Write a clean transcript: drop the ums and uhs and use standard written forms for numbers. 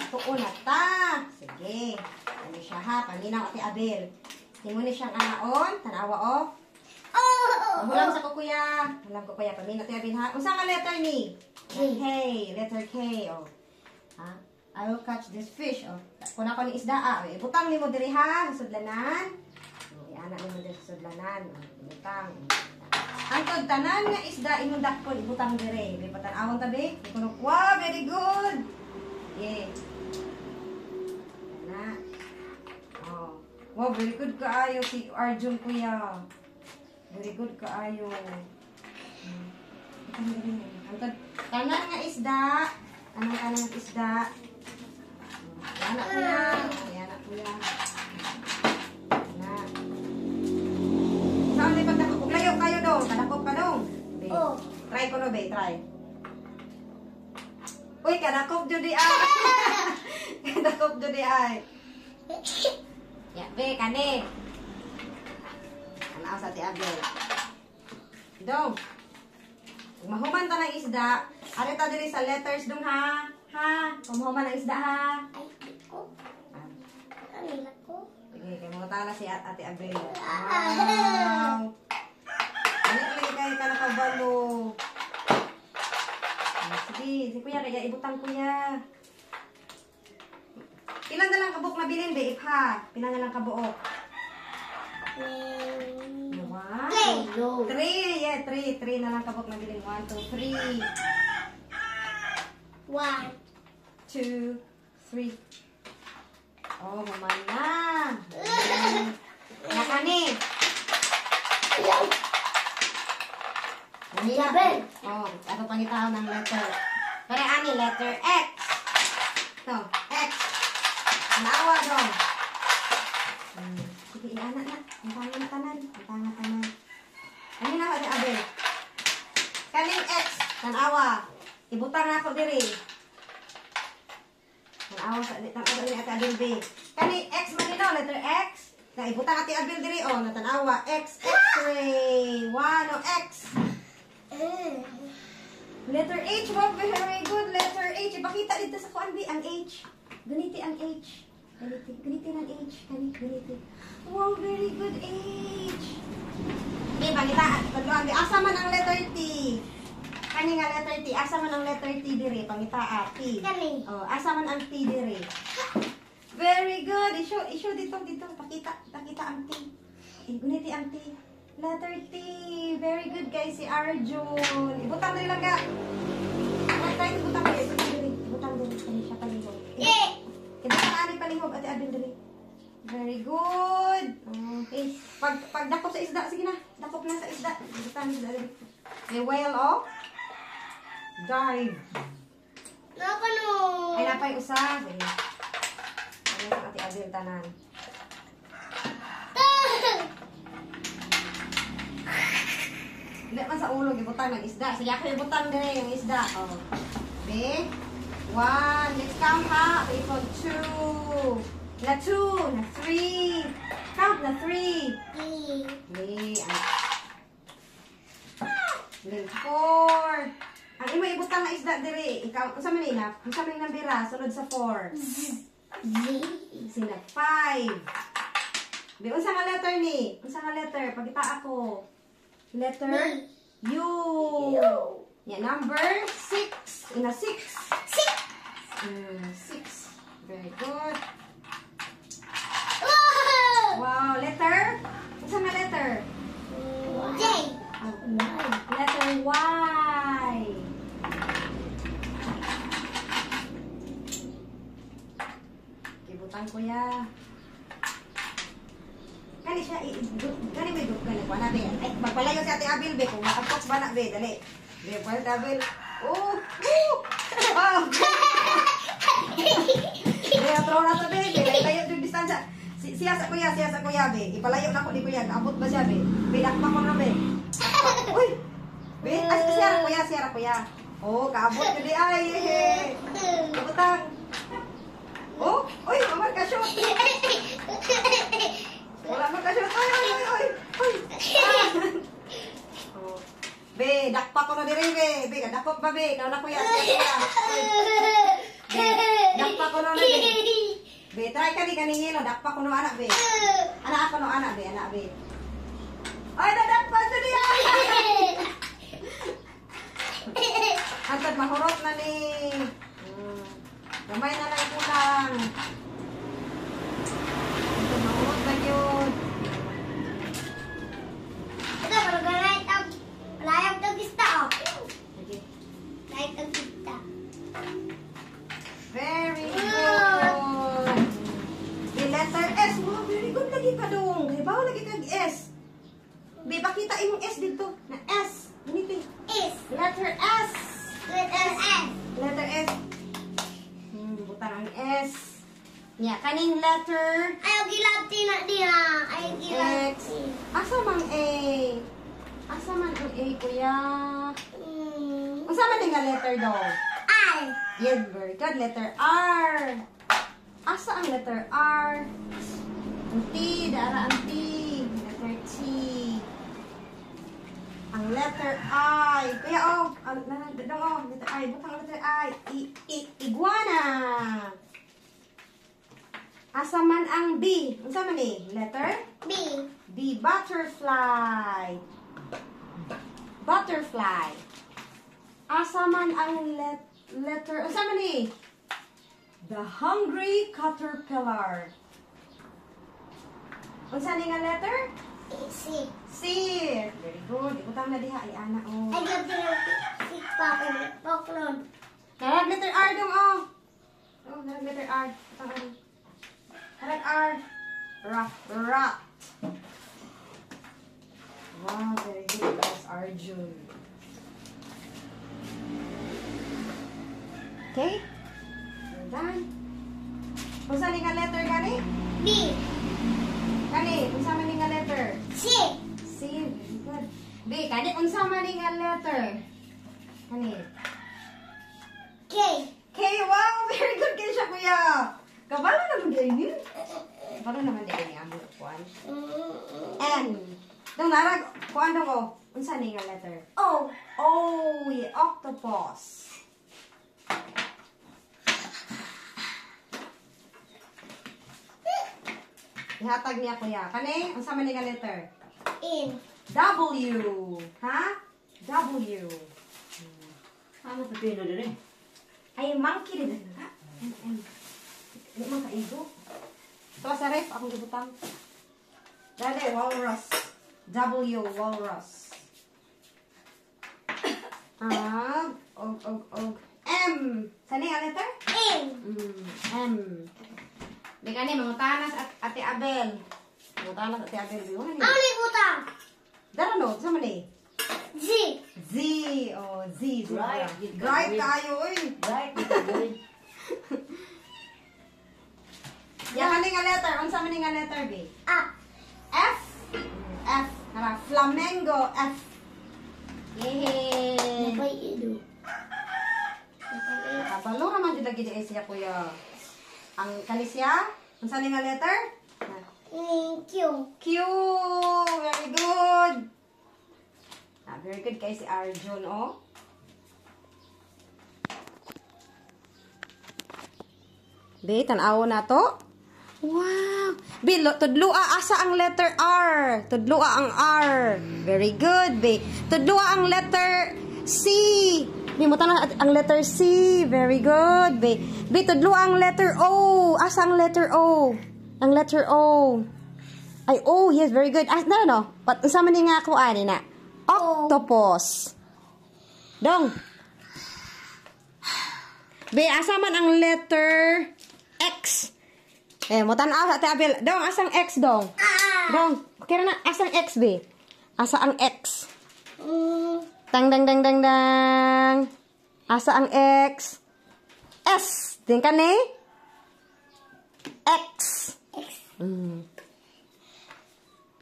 Tuon na ta. Sige. Ano siya ha? Paminaw ati Abel. Tingnan ni siyang anaon. Tanawa o. Hulam sa kukuya. Hulam kukuya. Paminaw ati Abel ha. Unsa nga letter ni? K. Letter K. O. Ha? I will catch this fish. O. Kung ako ni isda. Ibutang ni mo diri ha. Sudlanan. Iana ni mo diri sa sudlanan. Ibutang. Antod tanan nga isda imong dakpon. Ibutang diri. May awon tabi. Wow, very good. Yeah. Na. Oh. Wow, very good kaayo si Arjun kuya. Very good kaayo. Antod tanan nga isda. Tanan nga isda. Anak kuya. Anak kuya. Na. Saan ni pagdakop? Layo kayo dong. Kadakop ka dong. Oh. Try ko no be, try. Uy, kadakop judi ay. Kadakop judi ay. Ya, be, kane. Ano sa ti Abel? Dong. Mahuman ta ng isda. Ari ta diri sa letters dong ha. Ha? Mahuman ng isda ha. Ay, ko. Ano ko? Sige, kay mga tala si Ate Abel. Wow. Ano lagi kayo ka nakabalo? Sige, si kuya, kaya ibutang kuya. Ilan na lang kabuk na bilin, be, ha? Pilan na lang kabuok? 1, 2, 3. Yeah, 3. 3 na lang kabuk na bilin. 1, 2, 3. 1, 2, 3. Oh, maman na. Nakani. Abel. Oh, ano pangitaw ng letter? Pare, ani, letter X. Ito, X. Anawa dong. Sige, iana na. Ang tanga tanan. Ang tanga tanan. Ano na Ate Abel? Kaning X. Tanawa. Ibutang na ako diri. Tanawa sa ni Ate Abel B. Kaning X man ino, letter X. Na ibutang Ate Abel diri. Oh, natanawa. X, X-ray. 1, oh, X. Letter H. Wow, very good. Letter H. Ipakita dito sa kuan B. Ang H. Ganiti ang H. Ganiti ng H. Ganiti. Wow, very good H. Okay, pangitaan. Pagluan B. Asa man ang letter T? Kani nga letter T. Asa man ang letter T dire? Pangitaa. T. Kani. Oh, asa man ang T dire? Very good. Isyo dito. Pakita ang T. Ganiti ang T. Letter T. Very good guys si Arjun. Ibutang din lang ka. Tayo ibutang din. Ibutang din. Kani siya palihog. Ibutang ani palihog. Ate Abel din. Very good. Okay. Pag dakop sa isda. Sige na. Dakop na sa isda. Ibutang isda din. May whale oh. Dive. Napano? Ay napay usa. Sige. Ano sa Ate Abel tanan. Hindi man sa ulo, ibutang ng isda. Sige, ako ibutang din yung isda. Oh. Okay. 1. Let's count ha. Okay, from 2. Na 2. Na 3. Count na 3. Okay. 4. Ang imo ibutang na isda dire. Ikaw, unsa man ina? Unsa man nambira? Sunod sa 4. Sina 5. Be, unsa nga letter ni? Unsa nga letter? Pagita ako. Letter U. Yeah, number 6. Ina 6. 6. Very good. Wow, letter? What's nga letter? J. Letter Y. Kibutan ko ya. Kani siya, kani may dugay na kuha na, be. Ay, magpalayo si Ate Abel, be. Kung makapos ba na, be, dali. Be, pala Ate Abel. Oh! Wow! Be, throw na to, be. Be, layo yung distansya. Siya sa kuya, be. Ipalayo na ko ni kuya. Kaabot ba siya, be? Be, dakpa ko na, be. Uy! Be, siya ra kuya. Oh, kaabot yun, di ay. Kabutang. Oh, uy, mamar ka shoot. Wala magka-shoot. Ay. Oh. Be, dakpa ko na diri, be. Be, dakop ba, be? Kau na kuya. Be, dakpa Dakpa ko no na, be. Be, try ka ni kaningilo. Dakpa ko no, anak, be. Anak ako no, anak, be. Anak, be. Ay, dadakpa sa niya! Antad, mahurot na ni. Gamay na lang kulang. Antad, mahurot na yun. Ito, pero ganay tag. Layag tag ista, oh. Sige. Layag tag ista. Very good. The letter S. Wow, very good lagi ka dong. Halimbawa lagi kag S. Be, pakita imong S dito. Na S. Ganito. Is. Letter S. Letter S. Letter S. Butan ang S. Nya, kaning letter Ayaw gilabti na diya. Ayaw X. gilabti. Asa man A? Asa man ang A, kuya? Mm. Asa man nga letter daw? I. Yes, very good. Letter R. Asa ang letter R? Ang T, dara ang T. Letter T. Ang letter I. Kuya, oh. Dong, oh. Letter I. Butang letter I. Iguana. Asa man ang B? Asa man eh? Letter? B. B. Butterfly. Butterfly. Asa man ang letter? Asa man eh? The hungry caterpillar. Unsa ni nga letter? C. C. Very good. Ibutang na diha ay ana oh. Ayaw gilabti na si Papa. Poklon. Narag letter R dong oh. Oh, narag letter R. Butang ano. Narag R. Rat. Wow, very good. That's Arjun. Okay? We're done. Unsa ni nga letter gani? B. Kani, unsa man ni nga letter? C. C, very good. B, kani unsa man ni nga letter? Kani. K. K, wow, very good kay siya kuya. Kabalo naman din yun. Kabalo naman din ni amo kuan. N. Dong narag kuan dong oh. Unsa ni nga letter? O. Oh, octopus. Ihatag niya kuya. Kani, unsa man ni nga letter? In. W. Ha? W. Ano sa pino din eh? Ay, monkey din na. Hindi man kaigo. Ito sa ref, akong gibutang. Dali, walrus. W, walrus. Og. M. Saan nga letter? In. M. Di ka ni, mangutanas at Ate Abel. Mangutanas at Ate Abel. Ano ni? Ano ni butang? Dara no, sa man ni? Z. Z. Oh, Z. Right. Right tayo, uy. Right, ito boy. Yan ka nga letter. Unsa man nga letter, B? A. F. F. Tara, flamingo. F. Yay! Napay ido. Kabalo naman dito lagi di siya, kuya. Ang kanisya? Unsa nga letter? Q. Q. Very good. Very good kay si Arjun, oh. Be, tanaw na to. Wow. Be, tudlua asa ang letter R. Tudlua ang R. Very good, be. Tudlua ang letter C. Be, mo tanong ang letter C. Very good, be. Be, tudlua ang letter O. Asa ang letter O? Ang letter O. Ay, oh, yes, very good. No. But, unsa man ni nga ako, ani na? Octopus. Dong. Be, asa man ang letter X? Mo tanaw sa Ate Abel. Dong, asang X, dong? Dong, kira na, asang X, be? Asa ang X? Dang. Asa ang X? S. Din ka ni? X.